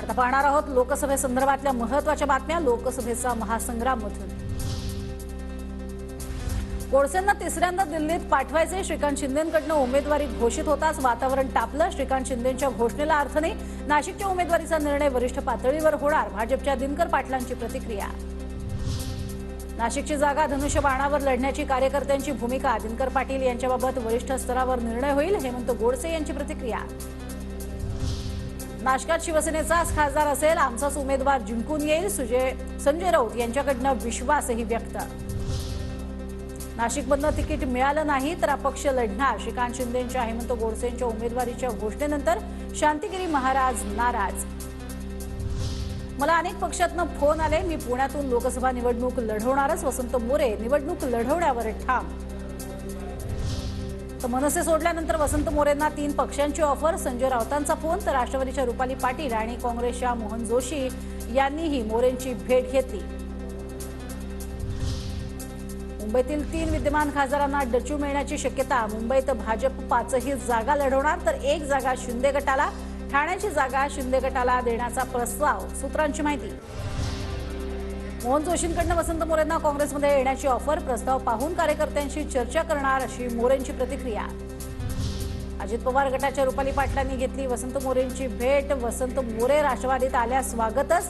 आता पाहणार आहोत लोकसभेसंदर्भातल्या महत्त्वाच्या बातम्या लोकसभेचा महासंग्राम मधून। गोडसेंना तिसऱ्यांदा दिल्लीत पाठवायचे, श्रीकांत शिंदेंकडून उमेदवारी घोषित होताच वातावरण तापलं। श्रीकांत शिंदेंच्या घोषणेला अर्थ नाही, नाशिकच्या उमेदवारीचा निर्णय वरिष्ठ पातळीवर होणार, भाजपच्या दिनकर पाटलांची प्रतिक्रिया। नाशिकची जागा धनुष्यबाणावर लढण्याची कार्यकर्त्यांची भूमिका, दिनकर पाटील यांच्याबाबत वरिष्ठ स्तरावर निर्णय होईल, हेमंत गोडसे यांची प्रतिक्रिया। नाशिकात शिवसेनेचाच खासदार असेल, आमचाच उमेदवार जिंकून येईल, संजय राऊत यांच्याकडून विश्वासही व्यक्त। नाशिकमधनं तिकीट मिळालं नाही तर अपक्ष लढणार, श्रीकांत शिंदेंच्या हेमंत गोडसेंच्या उमेदवारीच्या घोषणेनंतर शांतिगिरी महाराज नाराज। मला अनेक पक्षातून फोन आले, मी पुण्यातून लोकसभा निवडणूक लढवणारच, वसंत मोरे निवडणूक लढवण्यावर ठाम। तर मनसे सोडल्यानंतर वसंत मोरेंना 3 पक्षांची ऑफर, संजय राऊतांचा फोन, तर राष्ट्रवादीच्या रुपाली पाटील आणि काँग्रेसच्या मोहन जोशी यांनीही मोरेंची भेट घेतली। मुंबईतील 3 विद्यमान खासदारांना डचू मिळण्याची शक्यता, मुंबईत भाजप 5ही जागा लढवणार तर 1 जागा शिंदे गटाला, ठाण्याची जागा शिंदे गटाला देण्याचा प्रस्ताव, सूत्रांची माहिती। मोहन जोशींकडून वसंत मोरेंना काँग्रेसमध्ये येण्याची ऑफर, प्रस्ताव पाहून कार्यकर्त्यांशी चर्चा करणार, अशी मोरेंची प्रतिक्रिया। अजित पवार गटाच्या रुपाली पाटलांनी घेतली वसंत मोरेंची भेट, वसंत मोरे राष्ट्रवादीत आल्यास स्वागतच,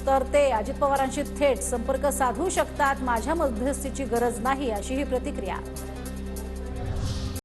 तर ते अजित पवारांशी थेट संपर्क साधू शकतात, माझ्या मध्यस्थीची गरज नाही, अशी ही प्रतिक्रिया।